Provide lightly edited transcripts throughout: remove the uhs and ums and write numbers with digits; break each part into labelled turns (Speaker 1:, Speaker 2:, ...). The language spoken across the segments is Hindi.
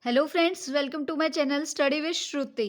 Speaker 1: Hello friends, welcome to my channel study with Shruti.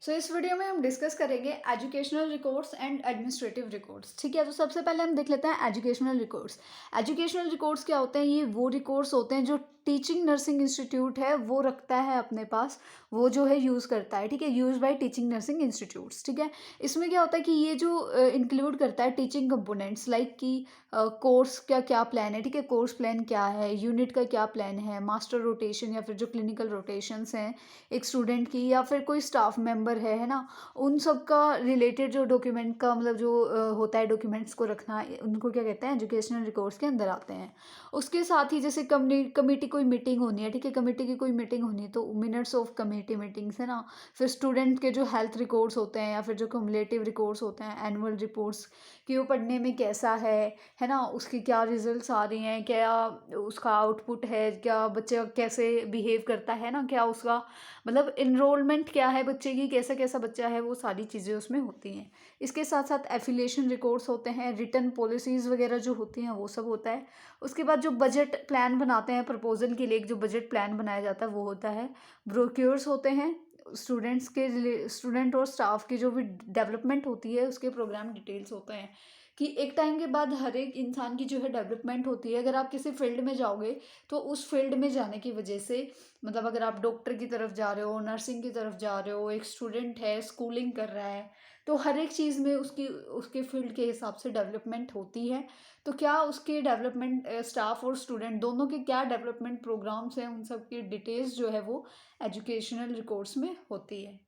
Speaker 1: इस वीडियो में हम डिस्कस करेंगे educational records and administrative records. ठीक है, तो सबसे पहले हम देख लेते हैं एजुकेशनल रिकॉर्ड्स। एजुकेशनल रिकॉर्ड्स क्या होते हैं? ये वो रिकॉर्ड्स होते हैं जो टीचिंग नर्सिंग इंस्टीट्यूट है वो रखता है अपने पास, वो जो है यूज़ करता है। ठीक है, use by teaching nursing institutes. ठीक है, इसमें क्या होता है कि ये जो इंक्लूड करता है टीचिंग कंपोनेंट्स लाइक कि कोर्स का क्या प्लान है। ठीक है, कोर्स प्लान क्या है, यूनिट का क्या प्लान है, मास्टर रोटेशन या फिर जो क्लिनिकल रोटेशंस हैं एक स्टूडेंट की, या फिर कोई स्टाफ मेंबर है ना, उन सब का रिलेटेड जो डॉक्यूमेंट का मतलब जो होता है डॉक्यूमेंट्स को रखना, उनको क्या कहते हैं, एजुकेशनल रिकॉर्ड्स के अंदर आते हैं। उसके साथ ही जैसे कमेटी कोई मीटिंग होनी है, ठीक है, कमेटी की कोई मीटिंग होनी है तो मिनट्स ऑफ कमेटी मीटिंग्स है ना, फिर स्टूडेंट के जो हेल्थ रिकॉर्ड्स होते हैं या फिर जो क्युमुलेटिव रिकॉर्ड्स होते हैं, एनुअल रिपोर्ट्स कि वो पढ़ने में कैसा है ना, उसकी क्या रिजल्ट्स आ रही हैं, क्या उसका आउटपुट है, क्या बच्चा कैसे बिहेव करता है ना, क्या उसका मतलब इनरोलमेंट क्या है बच्चे की, कैसा कैसा बच्चा है, वो सारी चीज़ें उसमें होती हैं। इसके साथ साथ एफिलिएशन रिकॉर्ड्स होते हैं, रिटर्न पॉलिसीज़ वगैरह जो होती हैं वो सब होता है। उसके बाद जो बजट प्लान बनाते हैं प्रपोजल के लिए, एक जो बजट प्लान बनाया जाता है वो होता है। ब्रोक्योर्स होते हैं, स्टूडेंट और स्टाफ की जो भी डेवलपमेंट होती है उसके प्रोग्राम डिटेल्स होते हैं कि एक टाइम के बाद हर एक इंसान की जो है डेवलपमेंट होती है। अगर आप किसी फील्ड में जाओगे तो उस फील्ड में जाने की वजह से, मतलब अगर आप डॉक्टर की तरफ जा रहे हो, नर्सिंग की तरफ जा रहे हो, एक स्टूडेंट है स्कूलिंग कर रहा है, तो हर एक चीज़ में उसकी उसके फील्ड के हिसाब से डेवलपमेंट होती है। तो क्या उसके डेवलपमेंट स्टाफ और स्टूडेंट दोनों के क्या डेवलपमेंट प्रोग्राम्स हैं, उन सब की डिटेल्स जो है वो एजुकेशनल रिकॉर्ड्स में होती है।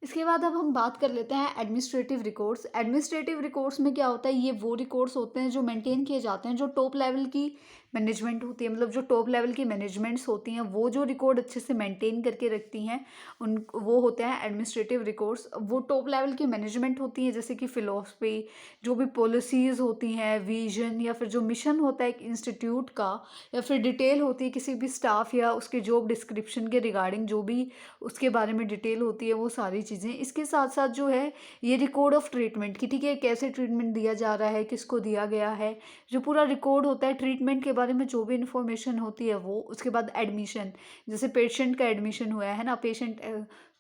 Speaker 1: इसके बाद अब हम बात कर लेते हैं एडमिनिस्ट्रेटिव रिकॉर्ड्स। एडमिनिस्ट्रेटिव रिकॉर्ड्स में क्या होता है, ये वो रिकॉर्ड्स होते हैं जो मेंटेन किए जाते हैं, जो टॉप लेवल की मैनेजमेंट होती है, मतलब जो टॉप लेवल की मैनेजमेंट्स होती हैं वो जो रिकॉर्ड अच्छे से मेंटेन करके रखती हैं, उन वो होते हैं एडमिनिस्ट्रेटिव रिकॉर्ड्स। वो टॉप लेवल की मैनेजमेंट होती है, जैसे कि फिलोसफी, जो भी पॉलिसीज़ होती हैं, विजन या फिर जो मिशन होता है एक इंस्टीट्यूट का, या फिर डिटेल होती है किसी भी स्टाफ या उसके जॉब डिस्क्रिप्शन के रिगार्डिंग, जो भी उसके बारे में डिटेल होती है वो सारी चीज़ें। इसके साथ साथ जो है ये रिकॉर्ड ऑफ ट्रीटमेंट की, ठीक है, कैसे ट्रीटमेंट दिया जा रहा है, किसको दिया गया है, जो पूरा रिकॉर्ड होता है ट्रीटमेंट के बारे में जो भी इन्फॉर्मेशन होती है वो। उसके बाद एडमिशन, जैसे पेशेंट का एडमिशन हुआ है ना, पेशेंट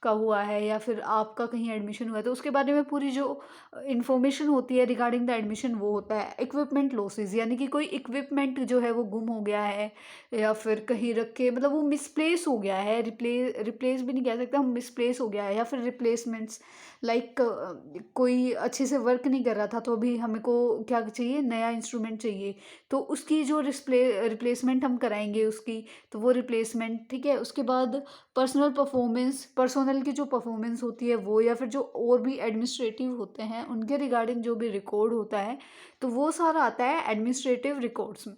Speaker 1: का हुआ है या फिर आपका कहीं एडमिशन हुआ है तो उसके बारे में पूरी जो इन्फॉर्मेशन होती है रिगार्डिंग द एडमिशन वो होता है। इक्विपमेंट लॉसेज, यानी कि कोई इक्विपमेंट जो है वो गुम हो गया है या फिर कहीं रख के मतलब वो मिसप्लेस हो गया है, रिप्लेस भी नहीं कह सकते हम, मिसप्लेस हो गया है, या फिर रिप्लेसमेंट्स लाइक कोई अच्छे से वर्क नहीं कर रहा था तो अभी हमें को क्या चाहिए, नया इंस्ट्रूमेंट चाहिए, तो उसकी जो रिप्लेसमेंट हम कराएंगे उसकी, तो वो रिप्लेसमेंट। ठीक है, उसके बाद पर्सनल की जो परफॉर्मेंस होती है वो, या फिर जो और भी एडमिनिस्ट्रेटिव होते हैं उनके रिगार्डिंग जो भी रिकॉर्ड होता है, तो वो सारा आता है एडमिनिस्ट्रेटिव रिकॉर्ड्स में।